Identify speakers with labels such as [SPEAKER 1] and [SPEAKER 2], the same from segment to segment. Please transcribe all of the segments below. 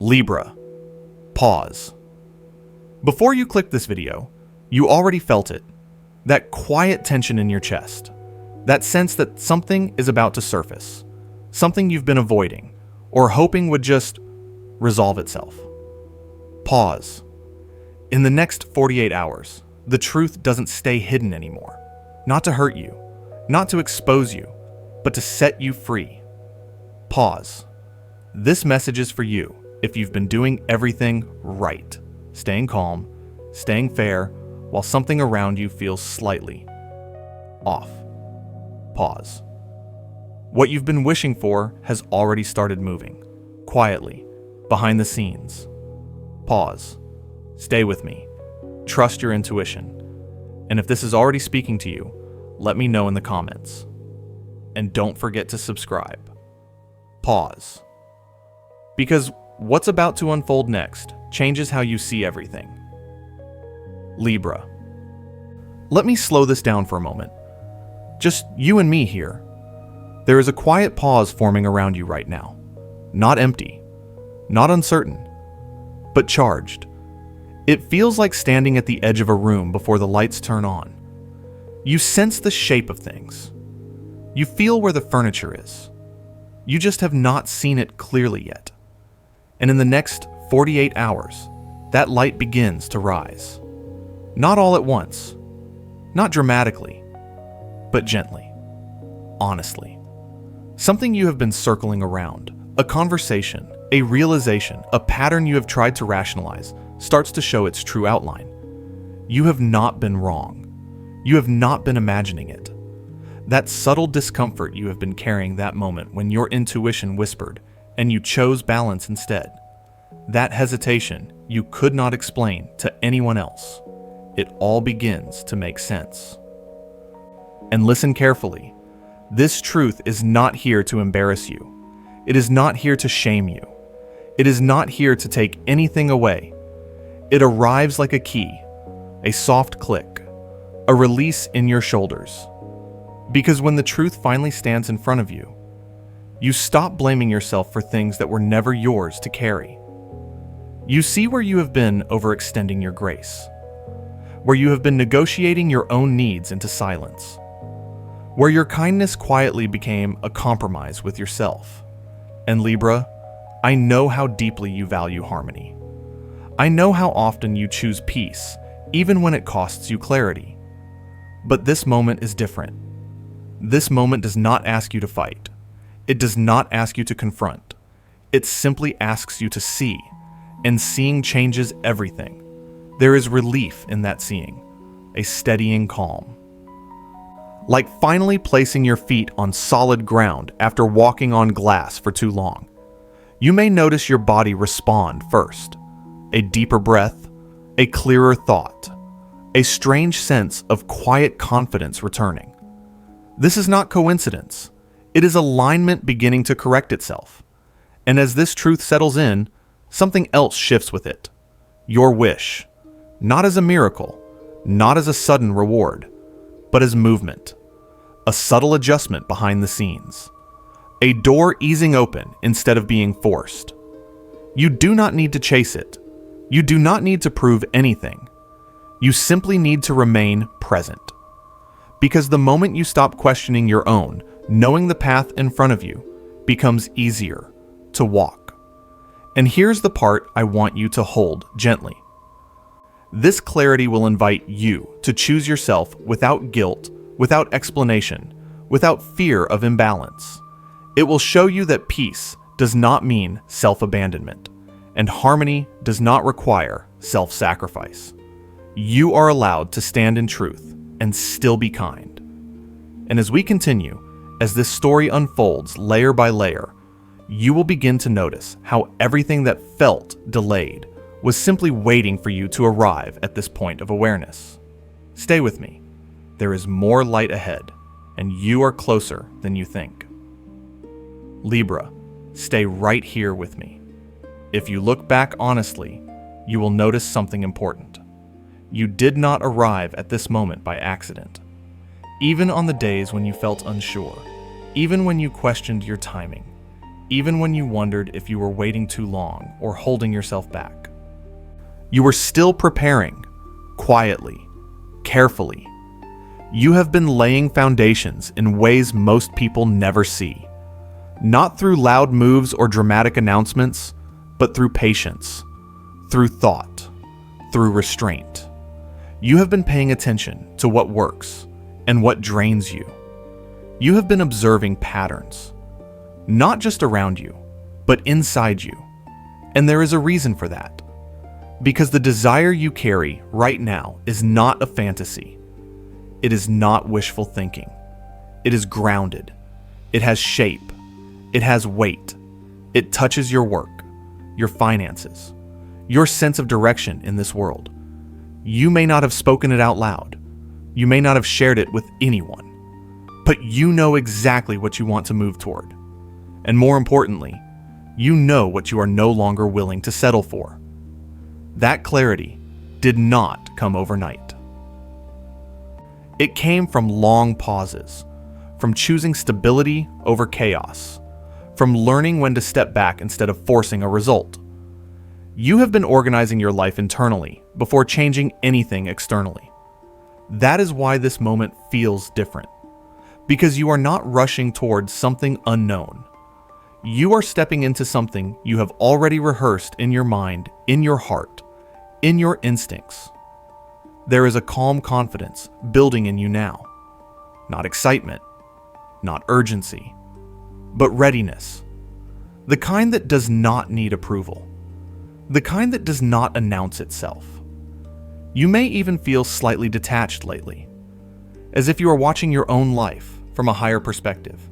[SPEAKER 1] Libra, pause. Before you clicked this video, you already felt it. That quiet tension in your chest. That sense that something is about to surface. Something you've been avoiding or hoping would just resolve itself. Pause. In the next 48 hours, the truth doesn't stay hidden anymore. Not to hurt you, not to expose you, but to set you free. Pause. This message is for you if you've been doing everything right, staying calm, staying fair, while something around you feels slightly off. Pause. What you've been wishing for has already started moving, quietly, behind the scenes. Pause. Stay with me. Trust your intuition. And if this is already speaking to you, let me know in the comments. And don't forget to subscribe. Pause. Because what's about to unfold next changes how you see everything. Libra. Let me slow this down for a moment. Just you and me here. There is a quiet pause forming around you right now. Not empty, not uncertain, but charged. It feels like standing at the edge of a room before the lights turn on. You sense the shape of things. You feel where the furniture is. You just have not seen it clearly yet. And in the next 48 hours, that light begins to rise. Not all at once, not dramatically, but gently, honestly. Something you have been circling around, a conversation, a realization, a pattern you have tried to rationalize, starts to show its true outline. You have not been wrong. You have not been imagining it. That subtle discomfort you have been carrying that moment when your intuition whispered and you chose balance instead. That hesitation you could not explain to anyone else. It all begins to make sense. And listen carefully. This truth is not here to embarrass you. It is not here to shame you. It is not here to take anything away. It arrives like a key, a soft click, a release in your shoulders. Because when the truth finally stands in front of you, you stop blaming yourself for things that were never yours to carry. You see where you have been overextending your grace, where you have been negotiating your own needs into silence, where your kindness quietly became a compromise with yourself. And Libra, I know how deeply you value harmony. I know how often you choose peace, even when it costs you clarity. But this moment is different. This moment does not ask you to fight. It does not ask you to confront. It simply asks you to see, and seeing changes everything. There is relief in that seeing, a steadying calm. Like finally placing your feet on solid ground after walking on glass for too long. You may notice your body respond first. A deeper breath, a clearer thought, a strange sense of quiet confidence returning. This is not coincidence. It is alignment beginning to correct itself. And as this truth settles in, something else shifts with it. Your wish. Not as a miracle, not as a sudden reward, but as movement. A subtle adjustment behind the scenes. A door easing open instead of being forced. You do not need to chase it. You do not need to prove anything. You simply need to remain present. Because the moment you stop questioning your own, knowing the path in front of you becomes easier to walk. And here's the part I want you to hold gently. This clarity will invite you to choose yourself without guilt, without explanation, without fear of imbalance. It will show you that peace does not mean self-abandonment, and harmony does not require self-sacrifice. You are allowed to stand in truth and still be kind. And as we continue, as this story unfolds layer by layer, you will begin to notice how everything that felt delayed was simply waiting for you to arrive at this point of awareness. Stay with me. There is more light ahead, and you are closer than you think. Libra, stay right here with me. If you look back honestly, you will notice something important. You did not arrive at this moment by accident. Even on the days when you felt unsure, even when you questioned your timing, even when you wondered if you were waiting too long or holding yourself back. You were still preparing, quietly, carefully. You have been laying foundations in ways most people never see. Not through loud moves or dramatic announcements, but through patience, through thought, through restraint. You have been paying attention to what works and what drains you. You have been observing patterns, not just around you, but inside you. And there is a reason for that. Because the desire you carry right now is not a fantasy. It is not wishful thinking. It is grounded. It has shape. It has weight. It touches your work, your finances, your sense of direction in this world. You may not have spoken it out loud. You may not have shared it with anyone. But you know exactly what you want to move toward. And more importantly, you know what you are no longer willing to settle for. That clarity did not come overnight. It came from long pauses, from choosing stability over chaos, from learning when to step back instead of forcing a result. You have been organizing your life internally before changing anything externally. That is why this moment feels different, because you are not rushing towards something unknown. You are stepping into something you have already rehearsed in your mind, in your heart, in your instincts. There is a calm confidence building in you now. Not excitement, not urgency, but readiness. The kind that does not need approval. The kind that does not announce itself. You may even feel slightly detached lately, as if you are watching your own life from a higher perspective.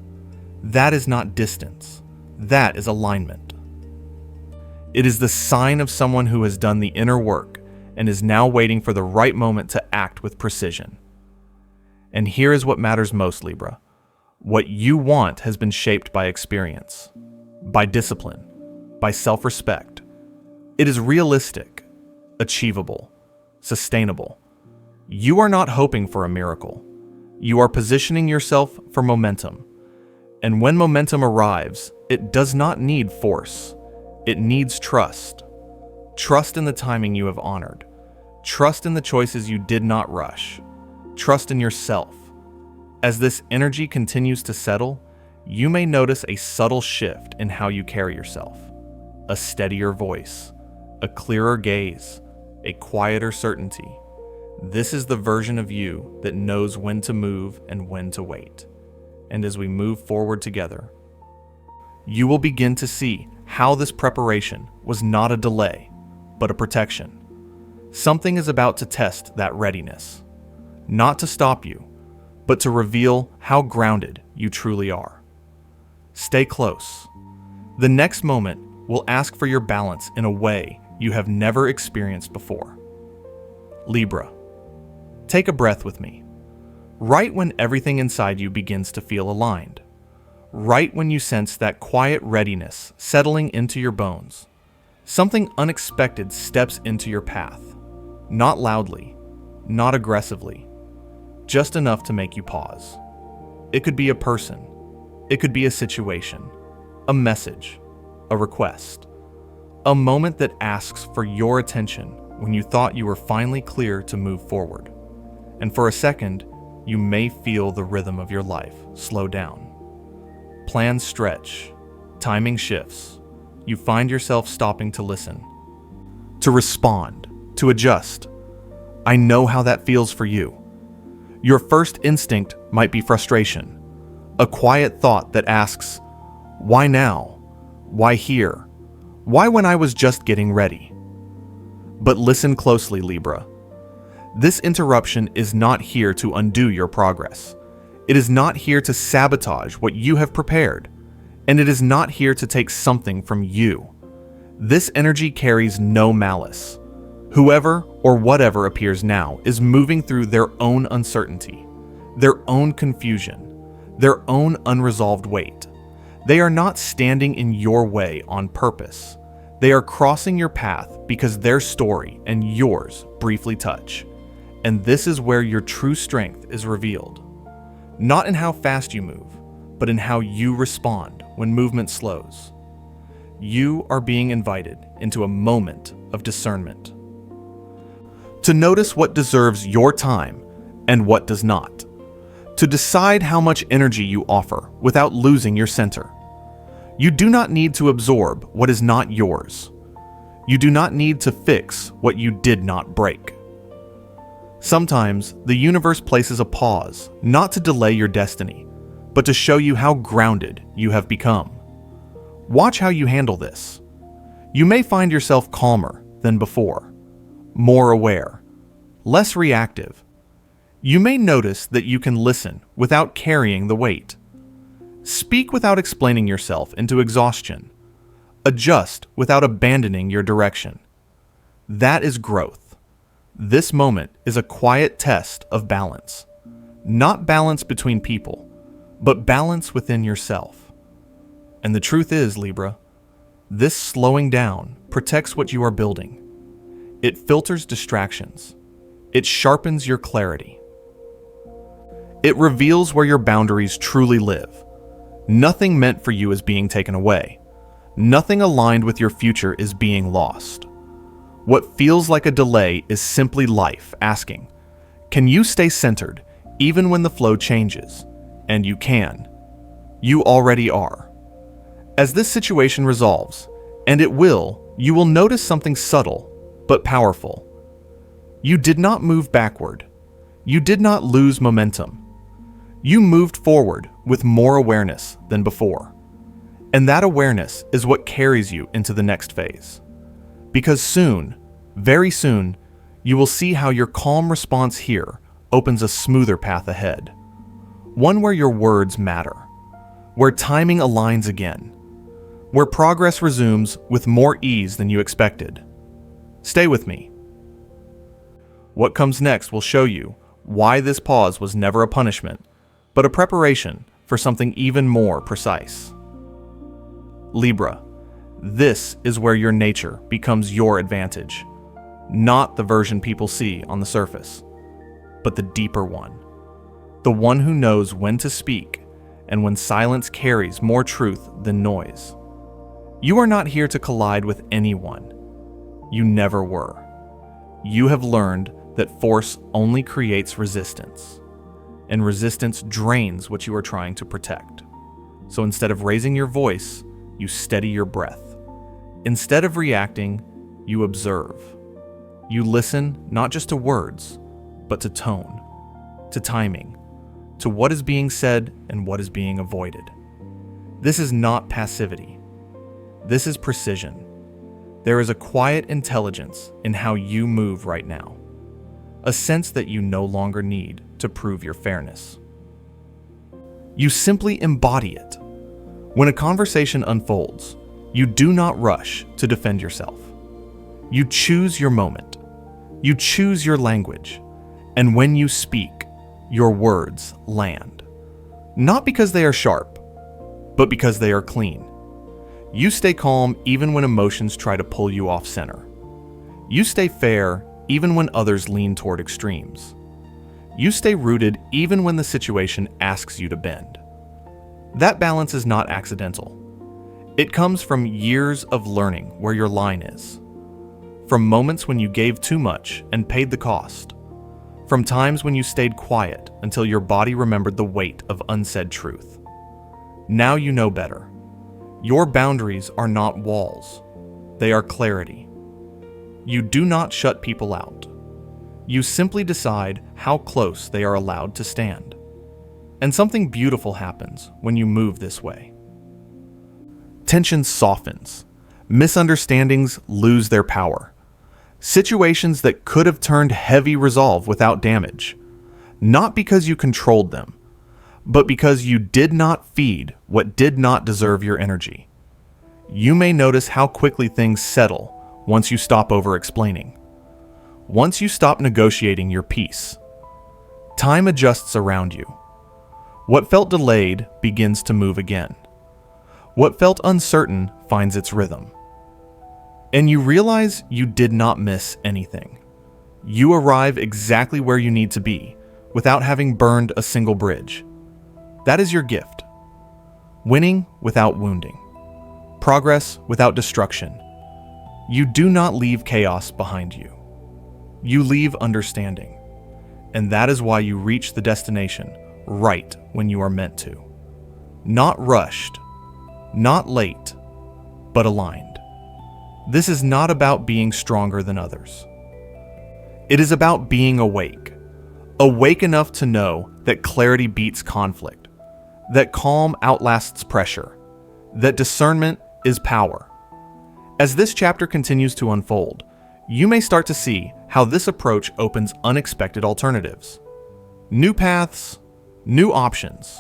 [SPEAKER 1] That is not distance. That is alignment. It is the sign of someone who has done the inner work and is now waiting for the right moment to act with precision. And here is what matters most, Libra. What you want has been shaped by experience, by discipline, by self-respect. It is realistic, achievable, sustainable. You are not hoping for a miracle. You are positioning yourself for momentum. And when momentum arrives, it does not need force. It needs trust. Trust in the timing you have honored. Trust in the choices you did not rush. Trust in yourself. As this energy continues to settle, you may notice a subtle shift in how you carry yourself. A steadier voice, a clearer gaze, a quieter certainty. This is the version of you that knows when to move and when to wait. And as we move forward together, you will begin to see how this preparation was not a delay, but a protection. Something is about to test that readiness, not to stop you, but to reveal how grounded you truly are. Stay close. The next moment will ask for your balance in a way you have never experienced before. Libra, take a breath with me. Right when everything inside you begins to feel aligned. Right when you sense that quiet readiness settling into your bones. Something unexpected steps into your path. Not loudly, not aggressively, just enough to make you pause. It could be a person. It could be a situation, a message, a request. A moment that asks for your attention when you thought you were finally clear to move forward. And for a second, you may feel the rhythm of your life slow down. Plans stretch, timing shifts. You find yourself stopping to listen, to respond, to adjust. I know how that feels for you. Your first instinct might be frustration, a quiet thought that asks, why now? Why here? Why when I was just getting ready? But listen closely, Libra. This interruption is not here to undo your progress. It is not here to sabotage what you have prepared, and it is not here to take something from you. This energy carries no malice. Whoever or whatever appears now is moving through their own uncertainty, their own confusion, their own unresolved weight. They are not standing in your way on purpose. They are crossing your path because their story and yours briefly touch. And this is where your true strength is revealed. Not in how fast you move, but in how you respond when movement slows. You are being invited into a moment of discernment. To notice what deserves your time and what does not. To decide how much energy you offer without losing your center. You do not need to absorb what is not yours. You do not need to fix what you did not break. Sometimes the universe places a pause, not to delay your destiny, but to show you how grounded you have become. Watch how you handle this. You may find yourself calmer than before, more aware, less reactive. You may notice that you can listen without carrying the weight. Speak without explaining yourself into exhaustion. Adjust without abandoning your direction. That is growth. This moment is a quiet test of balance. Not balance between people, but balance within yourself. And the truth is, Libra, this slowing down protects what you are building. It filters distractions. It sharpens your clarity. It reveals where your boundaries truly live. Nothing meant for you is being taken away. Nothing aligned with your future is being lost. What feels like a delay is simply life asking, can you stay centered even when the flow changes? And you can. You already are. As this situation resolves, and it will, you will notice something subtle but powerful. You did not move backward. You did not lose momentum. You moved forward with more awareness than before. And that awareness is what carries you into the next phase. Because soon, very soon, you will see how your calm response here opens a smoother path ahead. One where your words matter, where timing aligns again, where progress resumes with more ease than you expected. Stay with me. What comes next will show you why this pause was never a punishment, but a preparation for something even more precise. Libra, this is where your nature becomes your advantage, not the version people see on the surface, but the deeper one. The one who knows when to speak and when silence carries more truth than noise. You are not here to collide with anyone. You never were. You have learned that force only creates resistance, and resistance drains what you are trying to protect. So instead of raising your voice, you steady your breath. Instead of reacting, you observe. You listen not just to words, but to tone, to timing, to what is being said and what is being avoided. This is not passivity. This is precision. There is a quiet intelligence in how you move right now, a sense that you no longer need to prove your fairness. You simply embody it. When a conversation unfolds, you do not rush to defend yourself. You choose your moment. You choose your language. And when you speak, your words land. Not because they are sharp, but because they are clean. You stay calm even when emotions try to pull you off center. You stay fair even when others lean toward extremes. You stay rooted even when the situation asks you to bend. That balance is not accidental. It comes from years of learning where your line is. From moments when you gave too much and paid the cost. From times when you stayed quiet until your body remembered the weight of unsaid truth. Now you know better. Your boundaries are not walls. They are clarity. You do not shut people out. You simply decide how close they are allowed to stand. And something beautiful happens when you move this way. Tension softens. Misunderstandings lose their power. Situations that could have turned heavy resolve without damage. Not because you controlled them, but because you did not feed what did not deserve your energy. You may notice how quickly things settle once you stop over-explaining. Once you stop negotiating your peace. Time adjusts around you. What felt delayed begins to move again. What felt uncertain finds its rhythm. And you realize you did not miss anything. You arrive exactly where you need to be without having burned a single bridge. That is your gift. winning without wounding, progress without destruction. You do not leave chaos behind you. You leave understanding, and that is why you reach the destination right when you are meant to. Not rushed, not late, but aligned. This is not about being stronger than others. It is about being awake. Awake enough to know that clarity beats conflict, that calm outlasts pressure, that discernment is power. As this chapter continues to unfold, you may start to see how this approach opens unexpected alternatives. New paths, new options,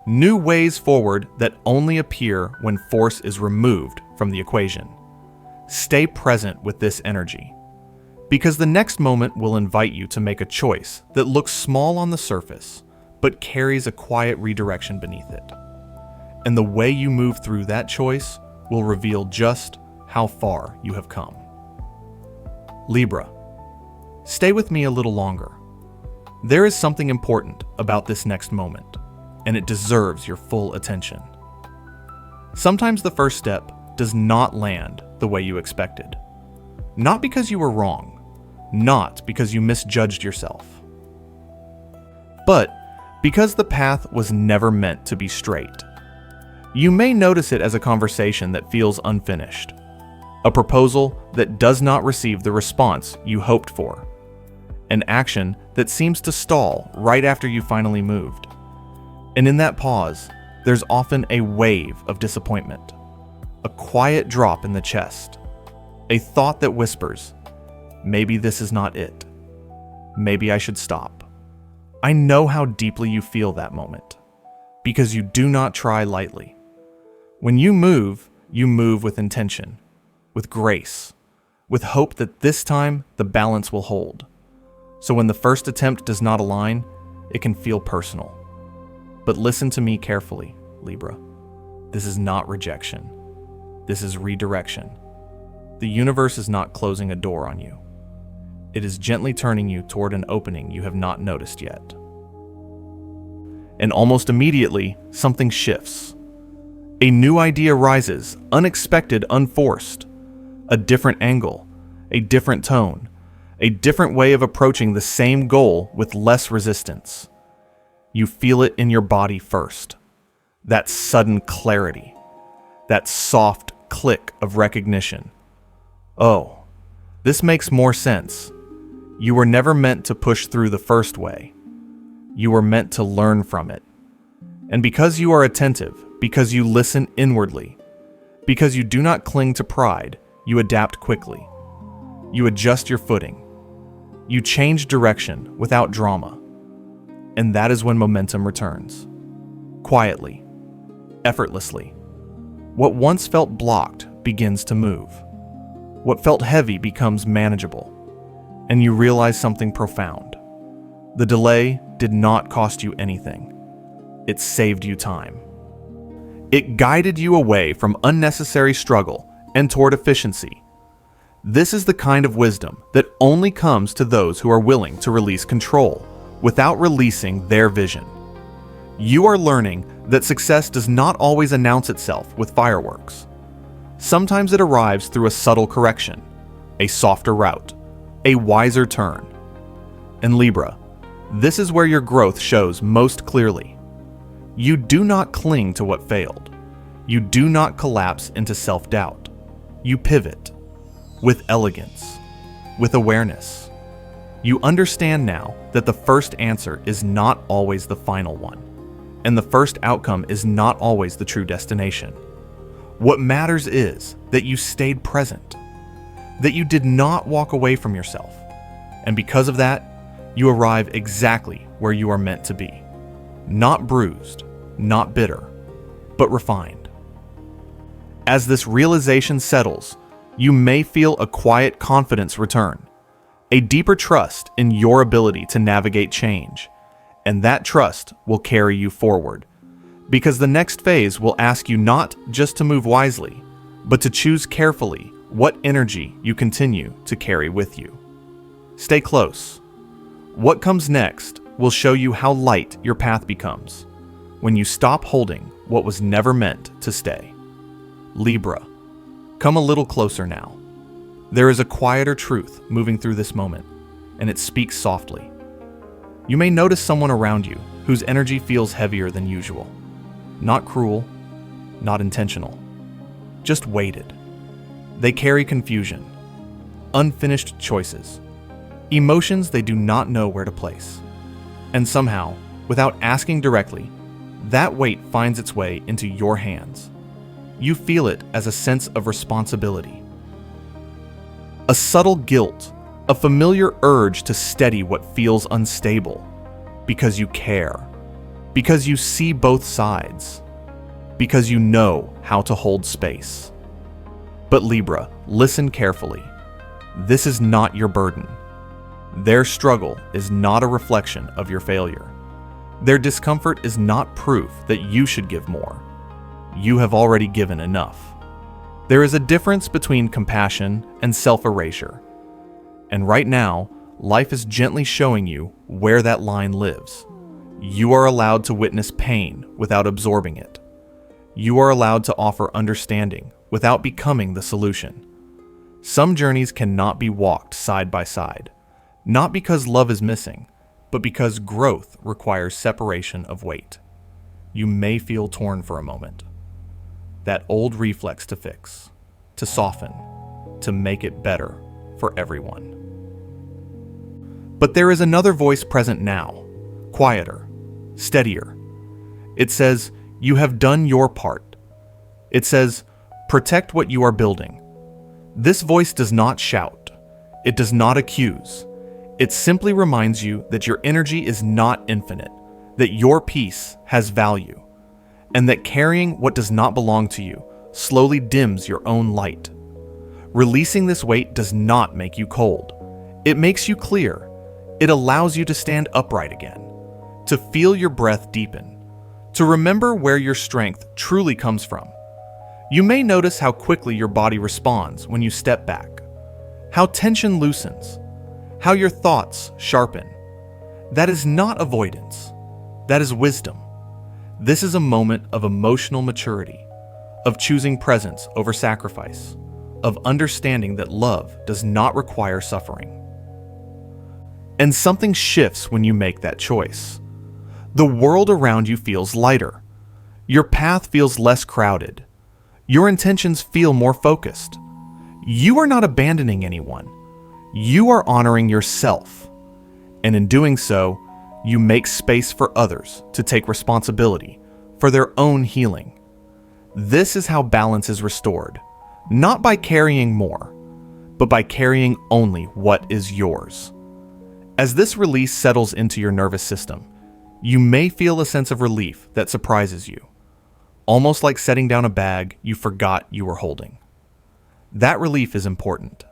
[SPEAKER 1] new ways forward that only appear when force is removed from the equation. Stay present with this energy, because the next moment will invite you to make a choice that looks small on the surface, but carries a quiet redirection beneath it. And the way you move through that choice will reveal just how far you have come. Libra, stay with me a little longer. There is something important about this next moment, and it deserves your full attention. Sometimes the first step does not land the way you expected. Not because you were wrong, not because you misjudged yourself, but because the path was never meant to be straight. You may notice it as a conversation that feels unfinished, a proposal that does not receive the response you hoped for, an action that seems to stall right after you finally moved. And in that pause, there's often a wave of disappointment, a quiet drop in the chest, a thought that whispers, maybe this is not it. Maybe I should stop. I know how deeply you feel that moment, because you do not try lightly. When you move with intention, with grace, with hope that this time the balance will hold. So when the first attempt does not align, it can feel personal. But listen to me carefully, Libra. This is not rejection. This is redirection. The universe is not closing a door on you. It is gently turning you toward an opening you have not noticed yet. And almost immediately, something shifts. A new idea rises, unexpected, unforced. A different angle, a different tone, a different way of approaching the same goal with less resistance. You feel it in your body first. That sudden clarity, that soft click of recognition. Oh, this makes more sense. You were never meant to push through the first way. You were meant to learn from it. And because you are attentive, because you listen inwardly, because you do not cling to pride, you adapt quickly. You adjust your footing. You change direction without drama. And that is when momentum returns. Quietly, effortlessly. What once felt blocked begins to move. What felt heavy becomes manageable. And you realize something profound. The delay did not cost you anything. It saved you time. It guided you away from unnecessary struggle and toward efficiency. This is the kind of wisdom that only comes to those who are willing to release control without releasing their vision. You are learning that success does not always announce itself with fireworks. Sometimes it arrives through a subtle correction, a softer route, a wiser turn. And Libra, this is where your growth shows most clearly. You do not cling to what failed. You do not collapse into self-doubt. You pivot with elegance, with awareness. You understand now that the first answer is not always the final one, and the first outcome is not always the true destination. What matters is that you stayed present, that you did not walk away from yourself, and because of that, you arrive exactly where you are meant to be. Not bruised, not bitter, but refined. As this realization settles, you may feel a quiet confidence return, a deeper trust in your ability to navigate change, and that trust will carry you forward, because the next phase will ask you not just to move wisely, but to choose carefully what energy you continue to carry with you. Stay close. What comes next will show you how light your path becomes when you stop holding what was never meant to stay. Libra, come a little closer now. There is a quieter truth moving through this moment, and it speaks softly. You may notice someone around you whose energy feels heavier than usual. Not cruel, not intentional, just weighted. They carry confusion, unfinished choices, emotions they do not know where to place. And somehow, without asking directly, that weight finds its way into your hands. You feel it as a sense of responsibility. A subtle guilt, a familiar urge to steady what feels unstable, because you care, because you see both sides, because you know how to hold space. But Libra, listen carefully. This is not your burden. Their struggle is not a reflection of your failure. Their discomfort is not proof that you should give more. You have already given enough. There is a difference between compassion and self-erasure. And right now, life is gently showing you where that line lives. You are allowed to witness pain without absorbing it. You are allowed to offer understanding without becoming the solution. Some journeys cannot be walked side by side, not because love is missing, but because growth requires separation of weight. You may feel torn for a moment. That old reflex to fix, to soften, to make it better for everyone. But there is another voice present now, quieter, steadier. It says, you have done your part. It says, protect what you are building. This voice does not shout. It does not accuse. It simply reminds you that your energy is not infinite, that your peace has value, and that carrying what does not belong to you slowly dims your own light. Releasing this weight does not make you cold. It makes you clear. It allows you to stand upright again, to feel your breath deepen, to remember where your strength truly comes from. You may notice how quickly your body responds when you step back, how tension loosens, how your thoughts sharpen. That is not avoidance. That is wisdom. This is a moment of emotional maturity, of choosing presence over sacrifice, of understanding that love does not require suffering. And something shifts when you make that choice. The world around you feels lighter. Your path feels less crowded. Your intentions feel more focused. You are not abandoning anyone. You are honoring yourself. And in doing so, you make space for others to take responsibility for their own healing. This is how balance is restored, not by carrying more, but by carrying only what is yours. As this release settles into your nervous system, you may feel a sense of relief that surprises you, almost like setting down a bag you forgot you were holding. That relief is important,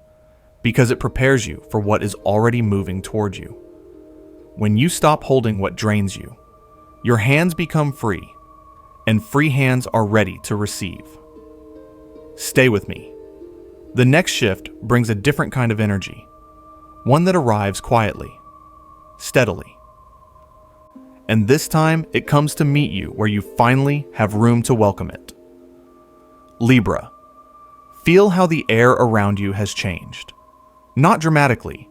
[SPEAKER 1] because it prepares you for what is already moving toward you. When you stop holding what drains you, your hands become free, and free hands are ready to receive. Stay with me. The next shift brings a different kind of energy, one that arrives quietly, steadily. And this time, it comes to meet you where you finally have room to welcome it. Libra, feel how the air around you has changed. Not dramatically,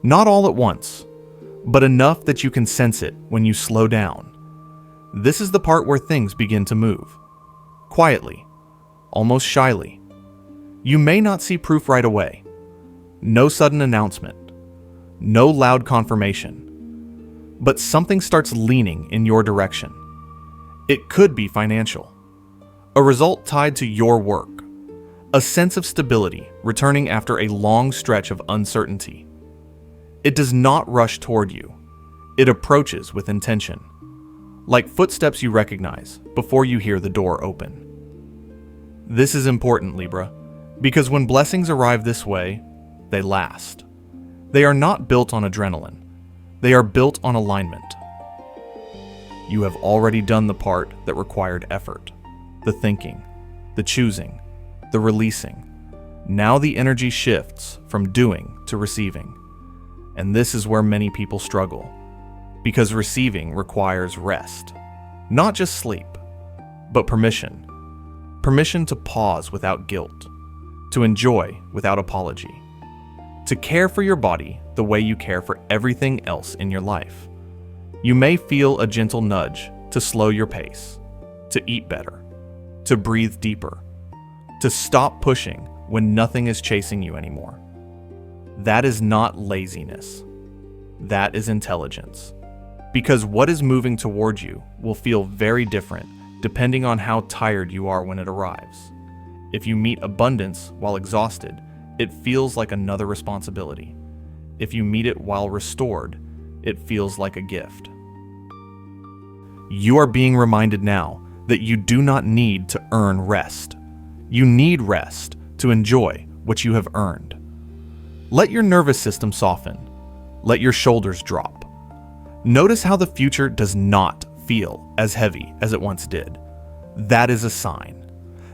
[SPEAKER 1] not all at once, but enough that you can sense it when you slow down. This is the part where things begin to move. Quietly, almost shyly. You may not see proof right away. No sudden announcement. No loud confirmation. But something starts leaning in your direction. It could be financial. A result tied to your work. A sense of stability returning after a long stretch of uncertainty. It does not rush toward you. It approaches with intention, like footsteps you recognize before you hear the door open. This is important, Libra, because when blessings arrive this way, they last. They are not built on adrenaline. They are built on alignment. You have already done the part that required effort, the thinking, the choosing, the releasing. Now the energy shifts from doing to receiving. And this is where many people struggle, because receiving requires rest, not just sleep. but permission. Permission to pause without guilt, to enjoy without apology, to care for your body the way you care for everything else in your life. You may feel a gentle nudge to slow your pace, to eat better, to breathe deeper, to stop pushing when nothing is chasing you anymore. That is not laziness. That is intelligence. Because what is moving toward you will feel very different depending on how tired you are when it arrives. If you meet abundance while exhausted, it feels like another responsibility. If you meet it while restored, it feels like a gift. You are being reminded now that you do not need to earn rest. You need rest to enjoy what you have earned. Let your nervous system soften. Let your shoulders drop. Notice how the future does not feel as heavy as it once did. That is a sign.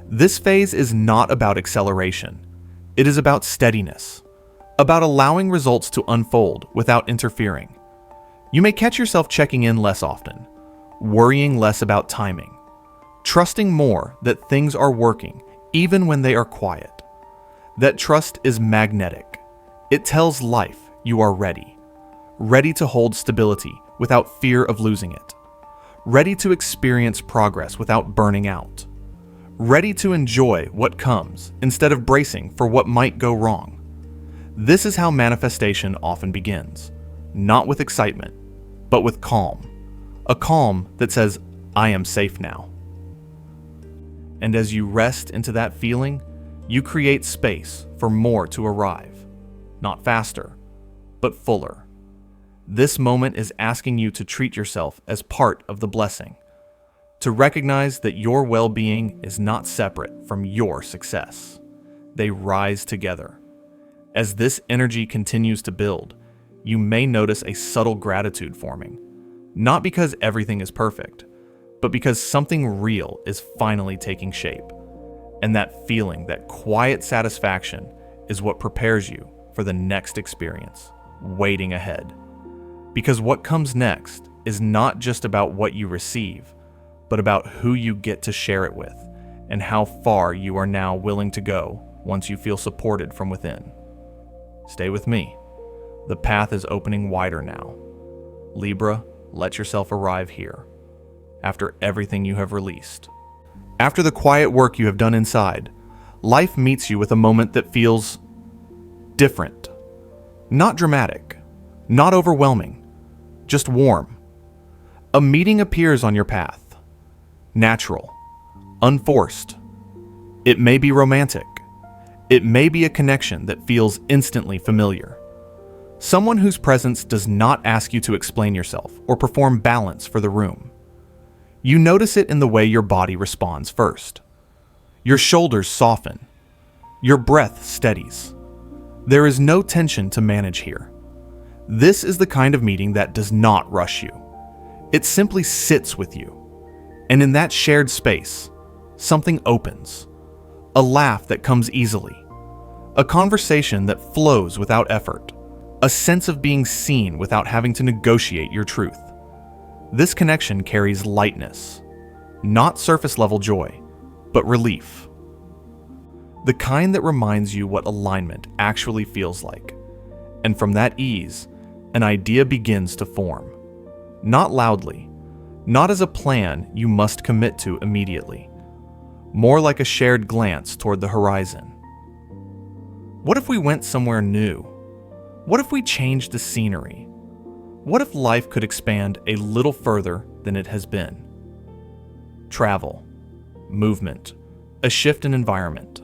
[SPEAKER 1] This phase is not about acceleration. It is about steadiness, about allowing results to unfold without interfering. You may catch yourself checking in less often, worrying less about timing, trusting more that things are working even when they are quiet. That trust is magnetic. It tells life you are ready, ready to hold stability without fear of losing it, ready to experience progress without burning out, ready to enjoy what comes instead of bracing for what might go wrong. This is how manifestation often begins, not with excitement, but with calm, a calm that says, I am safe now. And as you rest into that feeling, you create space for more to arrive, not faster, but fuller. This moment is asking you to treat yourself as part of the blessing, to recognize that your well-being is not separate from your success. They rise together. As this energy continues to build, you may notice a subtle gratitude forming, not because everything is perfect, but because something real is finally taking shape. And that feeling, that quiet satisfaction, is what prepares you for the next experience, waiting ahead. Because what comes next is not just about what you receive, but about who you get to share it with, and how far you are now willing to go once you feel supported from within. Stay with me. The path is opening wider now. Libra, let yourself arrive here, after everything you have released. After the quiet work you have done inside, life meets you with a moment that feels different. Not dramatic, not overwhelming, just warm. A meeting appears on your path. Natural, unforced. It may be romantic. It may be a connection that feels instantly familiar. Someone whose presence does not ask you to explain yourself or perform balance for the room. You notice it in the way your body responds first. Your shoulders soften. Your breath steadies. There is no tension to manage here. This is the kind of meeting that does not rush you. It simply sits with you. And in that shared space, something opens. A laugh that comes easily. A conversation that flows without effort. A sense of being seen without having to negotiate your truth. This connection carries lightness. Not surface-level joy, but relief. The kind that reminds you what alignment actually feels like. And from that ease, an idea begins to form. Not loudly, not as a plan you must commit to immediately. More like a shared glance toward the horizon. What if we went somewhere new? What if we changed the scenery? What if life could expand a little further than it has been? Travel, movement, a shift in environment.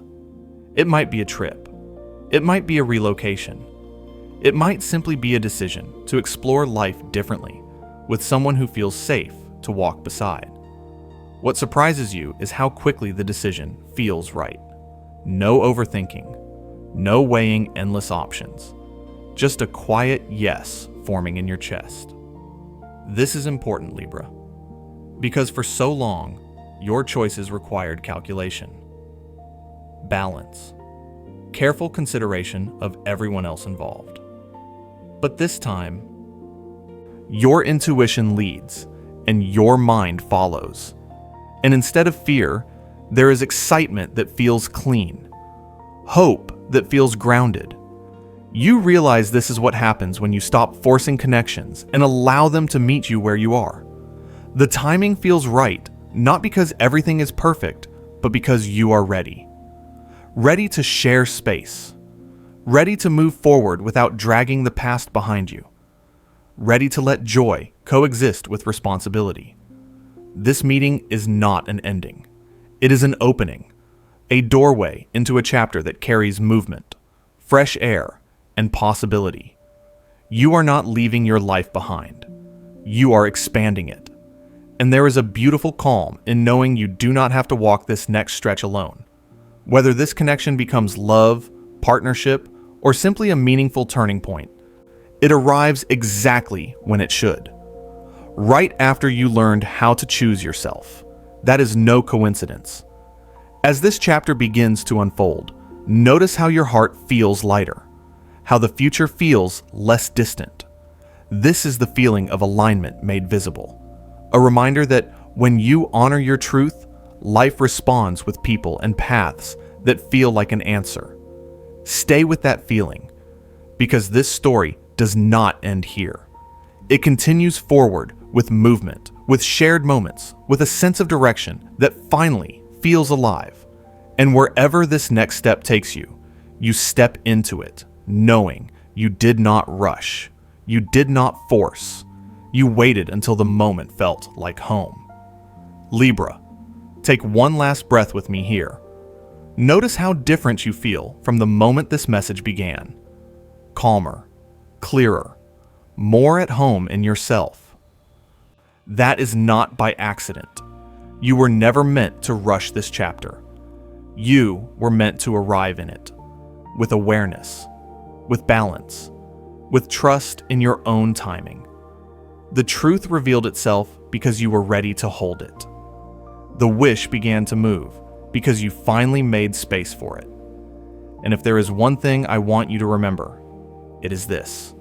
[SPEAKER 1] It might be a trip. It might be a relocation. It might simply be a decision to explore life differently with someone who feels safe to walk beside. What surprises you is how quickly the decision feels right. No overthinking, no weighing endless options. Just a quiet yes forming in your chest. This is important, Libra, because for so long, your choices required calculation, balance, careful consideration of everyone else involved. But this time, your intuition leads and your mind follows. And instead of fear, there is excitement that feels clean, hope that feels grounded. You realize this is what happens when you stop forcing connections and allow them to meet you where you are. The timing feels right, not because everything is perfect, but because you are ready. Ready to share space. Ready to move forward without dragging the past behind you. Ready to let joy coexist with responsibility. This meeting is not an ending. It is an opening, a doorway into a chapter that carries movement, fresh air, and possibility. You are not leaving your life behind. You are expanding it. And there is a beautiful calm in knowing you do not have to walk this next stretch alone. Whether this connection becomes love, partnership, or simply a meaningful turning point, it arrives exactly when it should. Right after you learned how to choose yourself. That is no coincidence. As this chapter begins to unfold, notice how your heart feels lighter, how the future feels less distant. This is the feeling of alignment made visible. A reminder that when you honor your truth, life responds with people and paths that feel like an answer. Stay with that feeling, because this story does not end here. It continues forward with movement, with shared moments, with a sense of direction that finally feels alive. And wherever this next step takes you, you step into it, knowing you did not rush, you did not force, you waited until the moment felt like home. Libra, take one last breath with me here. Notice how different you feel from the moment this message began. Calmer, clearer, more at home in yourself. That is not by accident. You were never meant to rush this chapter. You were meant to arrive in it, with awareness, with balance, with trust in your own timing. The truth revealed itself because you were ready to hold it. The wish began to move because you finally made space for it. And if there is one thing I want you to remember, it is this.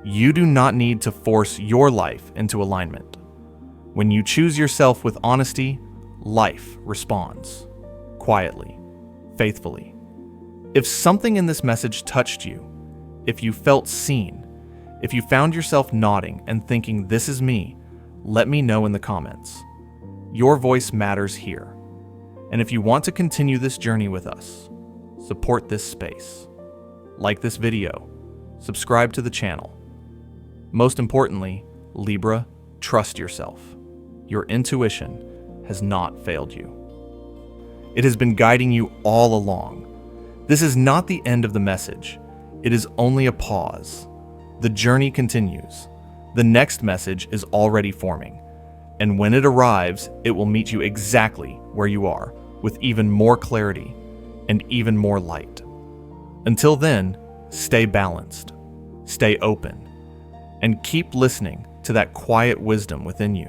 [SPEAKER 1] You do not need to force your life into alignment. When you choose yourself with honesty, life responds. Quietly, faithfully. If something in this message touched you, if you felt seen, if you found yourself nodding and thinking, "This is me," let me know in the comments. Your voice matters here. And if you want to continue this journey with us, support this space. Like this video, subscribe to the channel. Most importantly, Libra, trust yourself. Your intuition has not failed you. It has been guiding you all along. This is not the end of the message. It is only a pause. The journey continues. The next message is already forming. And when it arrives, it will meet you exactly where you are, with even more clarity and even more light. Until then, stay balanced, stay open, and keep listening to that quiet wisdom within you.